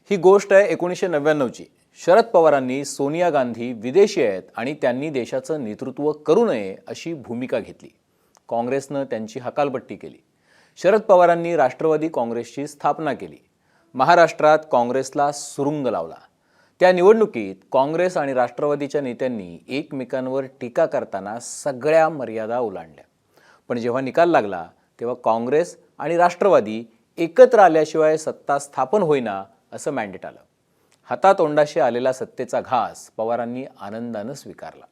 ही गोष्ट आहे 1999ची। शरद पवारांनी सोनिया गांधी विदेशी आहेत आणि त्यांनी देशाचं नेतृत्व करू नये अशी भूमिका घेतली। काँग्रेसनं त्यांची हकालपट्टी केली। शरद पवारांनी राष्ट्रवादी काँग्रेसची स्थापना केली। महाराष्ट्रात काँग्रेसला सुरुंग लावला। त्या निवडणुकीत काँग्रेस आणि राष्ट्रवादीच्या नेत्यांनी एकमेकांवर टीका करताना सगळ्या मर्यादा ओलांडल्या। पण जेव्हा निकाल लागला तेव्हा काँग्रेस आणि राष्ट्रवादी एकत्र आल्याशिवाय सत्ता स्थापन होईना असं मॅन्डेट आलं। हातातोंडाशी आलेला सत्तेचा घास पवारांनी आनंदानं स्वीकारला।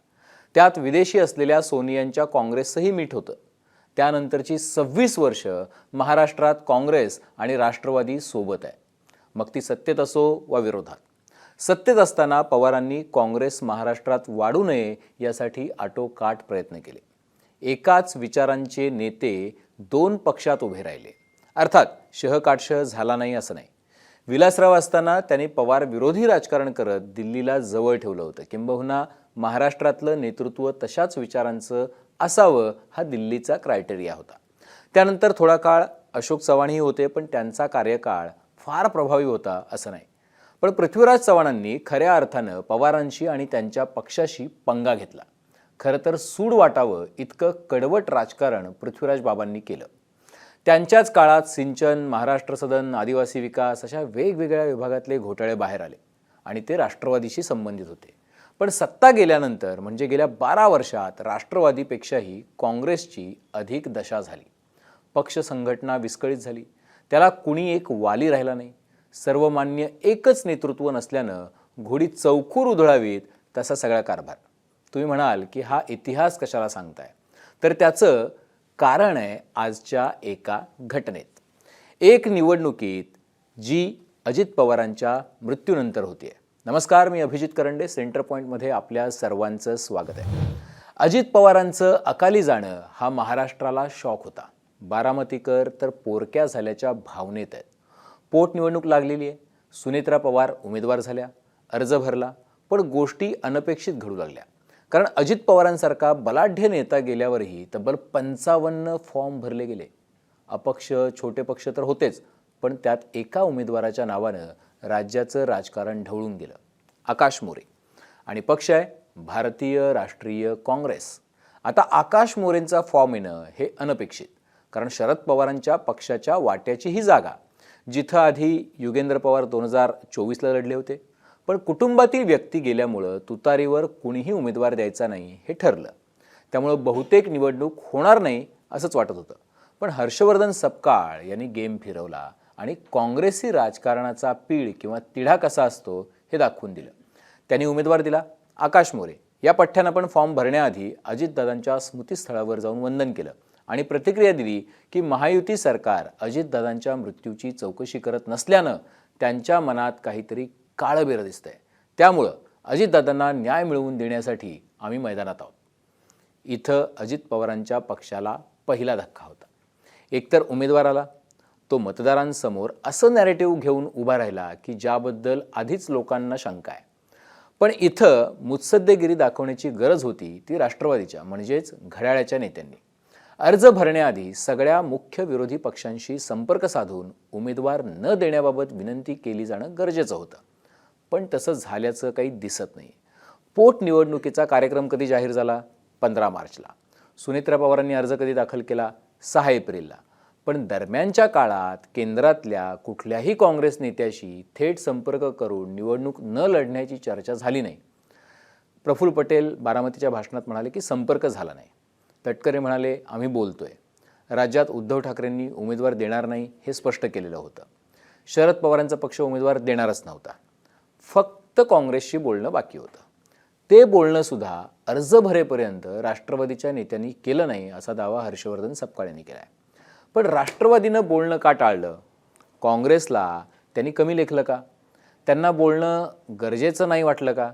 त्यात विदेशी असलेल्या सोनियांच्या काँग्रेसचंही मीठ होतं। त्यानंतरची 26 वर्ष महाराष्ट्रात काँग्रेस आणि राष्ट्रवादी सोबत आहे, मग ती सत्तेत असो वा विरोधात। सत्तेत असताना पवारांनी काँग्रेस महाराष्ट्रात वाढू नये यासाठी आटोकाट प्रयत्न केले। एकाच विचारांचे नेते दोन पक्षात उभे राहिले, अर्थात शहकाटशह झाला नाही असं नाही। विलासराव असताना त्यांनी पवार विरोधी राजकारण करत दिल्लीला जवळ ठेवलं होतं, किंबहुना महाराष्ट्रातलं नेतृत्व तशाच विचारांचं असावं हा दिल्लीचा क्रायटेरिया होता। त्यानंतर थोडा काळ अशोक चव्हाणही होते, पण त्यांचा कार्यकाळ फार प्रभावी होता असं नाही। पण पृथ्वीराज चव्हाणांनी खऱ्या अर्थानं पवारांशी आणि त्यांच्या पक्षाशी पंगा घेतला। खरं तर सूड वाटावं इतकं कडवट राजकारण पृथ्वीराज बाबांनी केलं। त्यांच्याच काळात सिंचन, महाराष्ट्र सदन, आदिवासी विकास अशा वेगवेगळ्या विभागातले घोटाळे बाहेर आले आणि ते राष्ट्रवादीशी संबंधित होते। पण सत्ता गेल्यानंतर म्हणजे गेल्या 12 वर्षात राष्ट्रवादीपेक्षाही काँग्रेसची अधिक दशा झाली। पक्ष संघटना विस्कळीत झाली, त्याला कुणी एक वाली राहिला नाही। सर्वमान्य एकच नेतृत्व नसल्यानं घोडी चौखूर उधळावीत तसा सगळा कारभार। तुम्ही म्हणाल की हा इतिहास कशाला सांगताय, तर त्याचं कारण आहे आजच्या एका घटनेत। एक निवडणुकीत जी अजित पवारांच्या मृत्यूनंतर होतीये। नमस्कार, मी अभिजित करंडे, सेंटर पॉइंटमध्ये आपल्या सर्वांचं स्वागत आहे। अजित पवारांचं अकाली जाणं हा महाराष्ट्राला शॉक होता। बारामतीकर तर पोरक्या झाल्याच्या भावनेत आहेत। पोटनिवडणूक लागलेली आहे, सुनेत्रा पवार उमेदवार झाल्या, अर्ज भरला, पण गोष्टी अनपेक्षित घडू लागल्या। कारण अजित पवारांसारखा बलाढ्य नेता गेल्यावरही तब्बल 55 फॉर्म भरले गेले। अपक्ष, छोटे पक्ष तर होतेच, पण त्यात एका उमेदवाराच्या नावानं राज्याचं राजकारण ढवळून गेलं, आकाश मोरे। आणि पक्ष आहे भारतीय राष्ट्रीय काँग्रेस। आता आकाश मोरेंचा फॉर्म येणं हे अनपेक्षित, कारण शरद पवारांच्या पक्षाच्या वाट्याची ही जागा, जिथं आधी युगेंद्र पवार 2024ला लढले होते, पण कुटुंबातील व्यक्ती गेल्यामुळं तुतारीवर कुणीही उमेदवार द्यायचा नाही हे ठरलं। त्यामुळं बहुतेक निवडणूक होणार नाही असंच वाटत होतं। पण हर्षवर्धन सपकाळ यांनी गेम फिरवला आणि काँग्रेसी राजकारणाचा पीळ किंवा तिढा कसा असतो हे दाखवून दिलं। त्यांनी उमेदवार दिला आकाश मोरे। या पठ्ठ्यानं पण फॉर्म भरण्याआधी अजितदादांच्या स्मृतीस्थळावर जाऊन वंदन केलं आणि प्रतिक्रिया दिली की महायुती सरकार अजितदादांच्या मृत्यूची चौकशी करत नसल्यानं त्यांच्या मनात काहीतरी काळबेरं दिसतंय, त्यामुळं अजितदादांना न्याय मिळवून देण्यासाठी आम्ही मैदानात आहोत। इथं अजित पवारांच्या पक्षाला पहिला धक्का होता। एकतर उमेदवार आला, तो मतदारांसमोर असं नॅरेटिव्ह घेऊन उभा राहिला की ज्याबद्दल आधीच लोकांना शंका आहे। पण इथं मुत्सद्देगिरी दाखवण्याची गरज होती ती राष्ट्रवादीच्या म्हणजेच घड्याळ्याच्या नेत्यांनी। अर्ज भरण्याआधी सगळ्या मुख्य विरोधी पक्षांशी संपर्क साधून उमेदवार न देण्याबाबत विनंती केली जाणं गरजेचं होतं, पण तसं झाल्याचं काही दिसत नाही। पोटनिवडणुकीचा कार्यक्रम कधी जाहीर झाला? 15 मार्चला। सुनेत्रा पवारांनी अर्ज कधी दाखल केला? 6 एप्रिलला। पण दरम्यानच्या काळात केंद्रातल्या कुठल्याही काँग्रेस नेत्याशी थेट संपर्क करून निवडणूक न लढण्याची चर्चा झाली नाही। प्रफुल्ल पटेल बारामतीच्या भाषणात म्हणाले की संपर्क झाला नाही। तटकरे म्हणाले आम्ही बोलतोय। राज्यात उद्धव ठाकरेंनी उमेदवार देणार नाही हे स्पष्ट केलेलं होतं। शरद पवारांचा पक्ष उमेदवार देणारच नव्हता, फक्त काँग्रेसशी बोलणं बाकी होतं। ते बोलणं सुद्धा अर्ज भरेपर्यंत राष्ट्रवादीच्या नेत्यांनी केलं नाही असा दावा हर्षवर्धन सपकाळ यांनी केला आहे। पण राष्ट्रवादीनं बोलणं का टाळलं? काँग्रेसला त्यांनी कमी लेखलं का? त्यांना बोलणं गरजेचं नाही वाटलं का?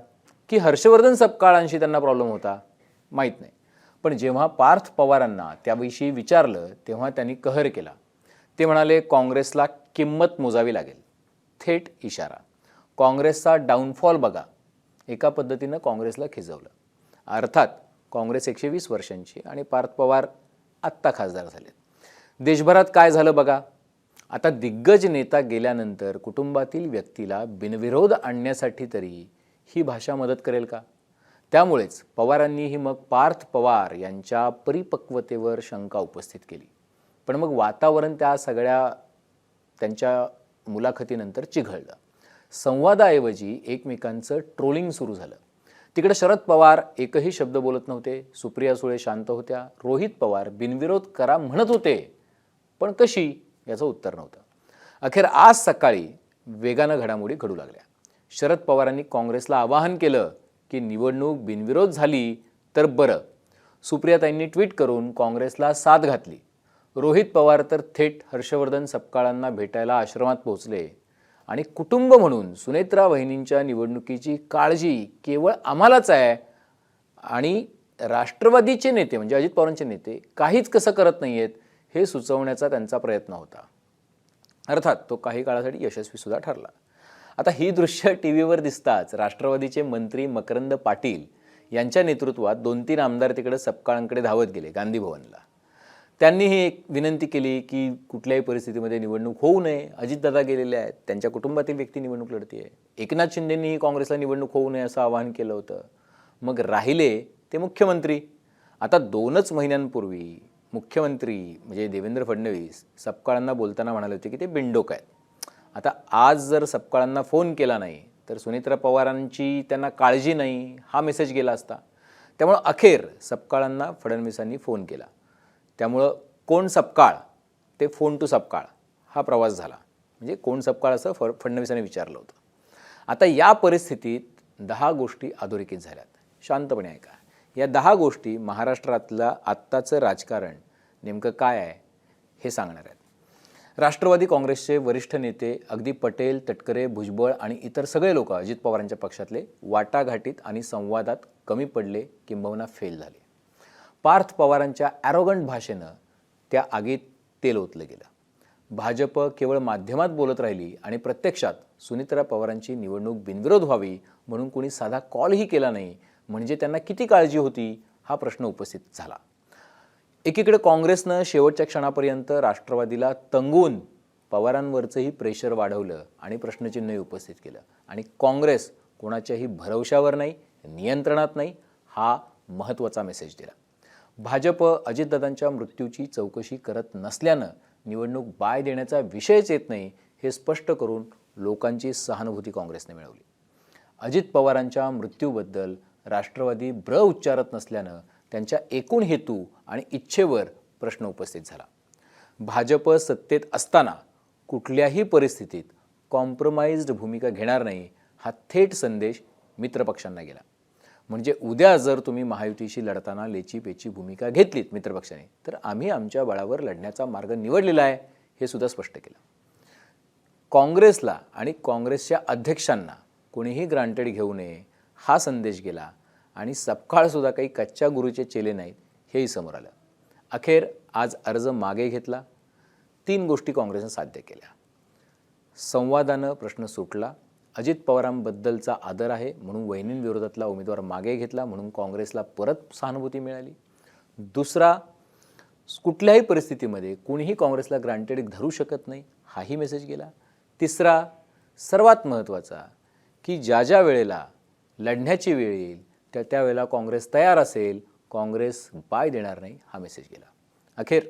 की हर्षवर्धन सपकाळांशी त्यांना प्रॉब्लेम होता? माहीत नाही। पण जेव्हा पार्थ पवारांना त्याविषयी विचारलं तेव्हा त्यांनी कहर केला। ते म्हणाले काँग्रेसला किंमत मोजावी लागेल। थेट इशारा। काँग्रेसचा डाऊनफॉल बघा। एका पद्धतीनं काँग्रेसला खिजवलं। अर्थात काँग्रेस 120 वर्षांची आणि पार्थ पवार आत्ता खासदार झालेत। देशभरात काय झालं बघा। आता दिग्गज नेता गेल्यानंतर कुटुंबातील व्यक्तीला बिनविरोध आणण्यासाठी तरी ही भाषा मदत करेल का? त्यामुळेच पवारांनीही मग पार्थ पवार यांच्या परिपक्वतेवर शंका उपस्थित केली. पण मग वातावरण त्या सगळ्या त्यांच्या मुलाखतीनंतर चिघळलं. संवादाऐवजी एकमेकांचं ट्रोलिंग सुरू झालं. तिकडे शरद पवार एकही शब्द बोलत नव्हते, सुप्रिया सुळे शांत होत्या, रोहित पवार बिनविरोध करा म्हणत होते, पण कशी याचं उत्तर नव्हतं. अखेर आज सकाळी वेगानं घडामोडी घडू लागल्या. शरद पवारांनी काँग्रेसला आवाहन केलं की निवडणूक बिनविरोध झाली तर बरं. सुप्रियाताईंनी ट्विट करून काँग्रेसला साथ घातली. रोहित पवार तर थेट हर्षवर्धन सपकाळांना भेटायला आश्रमात पोहोचले आणि कुटुंब म्हणून सुनेत्रा वहिनींच्या निवडणुकीची काळजी केवळ आम्हालाच आहे आणि राष्ट्रवादीचे नेते म्हणजे अजित पवारांचे नेते काहीच कसं करत नाहीयेत हे सुचवण्याचा त्यांचा प्रयत्न होता. अर्थात तो काही काळासाठी यशस्वी सुद्धा ठरला. आता ही दृश्य टीव्हीवर दिसताच राष्ट्रवादीचे मंत्री मकरंद पाटील यांच्या नेतृत्वात 2-3 आमदार तिकडे सपकाळांकडे धावत गेले गांधी भवनला. त्यांनीही एक विनंती केली की कुठल्याही परिस्थितीमध्ये निवडणूक होऊ नये. अजितदादा गेलेले आहेत, त्यांच्या कुटुंबातील व्यक्ती निवडणूक लढतीये. एकनाथ शिंदेंनीही काँग्रेसला निवडणूक होऊ नये असं आवाहन केलं होतं. मग राहिले ते मुख्यमंत्री. आता 2च महिन्यांपूर्वी मुख्यमंत्री म्हणजे देवेंद्र फडणवीस सपकाळांना बोलताना म्हणाले होते की ते बिनडोक आहेत. आता आज जर सपकाळांना फोन केला नाही तर सुनेत्रा पवारांची त्यांना काळजी नाही हा मेसेज गेला असता. त्यामुळं अखेर सपकाळांना फडणवीसांनी फोन केला. त्यामुळं कोण सपकाळ ते फोन टू सपकाळ हा प्रवास झाला. म्हणजे कोण सपकाळ असं फडणवीसांनी विचारलं होतं. आता या परिस्थितीत 10 गोष्टी अधोरेखित झाल्यात. शांतपणे ऐका. या 10 गोष्टी महाराष्ट्रातलं आत्ताचं राजकारण नेमकं काय आहे हे सांगणार आहेत. राष्ट्रवादी काँग्रेसचे वरिष्ठ नेते अगदी पटेल, तटकरे, भुजबळ आणि इतर सगळे लोक अजित पवारांच्या पक्षातले वाटाघाटीत आणि संवादात कमी पडले किंबहुना फेल झाले. पार्थ पवारांच्या ॲरोगंट भाषेनं त्या आगीत तेल ओतलं गेलं. भाजप केवळ माध्यमात बोलत राहिली आणि प्रत्यक्षात सुनेत्रा पवारांची निवडणूक बिनविरोध व्हावी म्हणून कोणी साधा कॉलही केला नाही. म्हणजे त्यांना किती काळजी होती हा प्रश्न उपस्थित झाला. एकीकडे काँग्रेसनं शेवटच्या क्षणापर्यंत राष्ट्रवादीला तंगून पवारांवरचंही प्रेशर वाढवलं आणि प्रश्नचिन्हही उपस्थित केलं. आणि काँग्रेस कोणाच्याही भरवशावर नाही, नियंत्रणात नाही हा महत्त्वाचा मेसेज दिला. भाजप अजितदादांच्या मृत्यूची चौकशी करत नसल्यानं निवडणूक बाय देण्याचा विषयच येत नाही हे स्पष्ट करून लोकांची सहानुभूती काँग्रेसने मिळवली. अजित पवारांच्या मृत्यूबद्दल राष्ट्रवादी ब्र उच्चारत नसल्यानं त्यांच्या एकूण हेतू आणि इच्छेवर प्रश्न उपस्थित झाला. भाजप सत्तेत असताना कुठल्याही परिस्थितीत कॉम्प्रोमाइज्ड भूमिका घेणार नाही हा थेट संदेश मित्रपक्षांना गेला. म्हणजे उद्या जर तुम्ही महायुतीशी लढताना लेचीपेची भूमिका घेतलीत मित्रपक्षाने तर आम्ही आमच्या बळावर लढण्याचा मार्ग निवडलेला आहे हे सुद्धा स्पष्ट केलं. काँग्रेसला आणि काँग्रेसच्या अध्यक्षांना कोणीही ग्रांटेड घेऊ नये हा संदेश गेला आणि सपकाळसुद्धा काही कच्च्या गुरूचे चेले नाहीत हेही समोर आलं. अखेर आज अर्ज मागे घेतला. 3 गोष्टी काँग्रेसनं साध्य केल्या. संवादानं प्रश्न सुटला. अजित पवारांबद्दलचा आदर आहे म्हणून वहिनींविरोधातला उमेदवार मागे घेतला म्हणून काँग्रेसला परत सहानुभूती मिळाली. दुसरा, कुठल्याही परिस्थितीमध्ये कोणीही काँग्रेसला ग्रांटेड धरू शकत नाही हाही मेसेज गेला. तिसरा, सर्वात महत्त्वाचा की ज्या वेळेला लढण्याची वेळ येईल त्या वेळेला काँग्रेस तयार असेल, काँग्रेस बाय देणार नाही हा मेसेज गेला. अखेर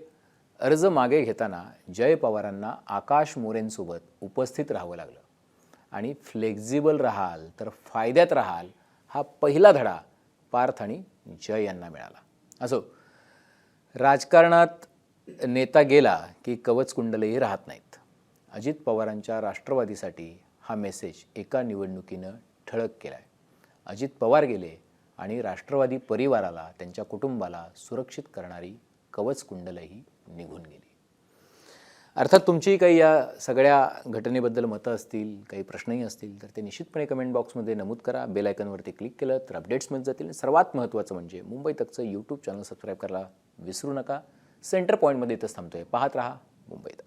अर्ज मागे घेताना जय पवारांना आकाश मोरेंसोबत उपस्थित राहावं लागलं आणि फ्लेक्झिबल राहाल तर फायद्यात राहाल हा पहिला धडा पार्थ आणि जय यांना मिळाला. असो, राजकारणात नेता गेला की कवच कुंडलही राहत नाहीत. अजित पवारांच्या राष्ट्रवादीसाठी हा मेसेज एका निवडणुकीनं ठळक केला आहे. अजित पवार गेले आणि राष्ट्रवादी परिवाराला त्यांच्या कुटुंबाला सुरक्षित करणारी कवच कुंडलही निघून गेली. अर्थात तुमची काही या सगळ्या घटनेबद्दल मतं असतील, काही प्रश्नही असतील तर ते निश्चितपणे कमेंट बॉक्समध्ये नमूद करा. बेल आयकॉनवरती क्लिक केलं तर अपडेट्स मिळत जातील. सर्वात महत्त्वाचं म्हणजे मुंबई तकचं यूट्यूब चॅनल सबस्क्राईब करायला विसरू नका. सेंटर पॉईंटमध्ये इथंच थांबतोय. पाहत रहा मुंबई तक.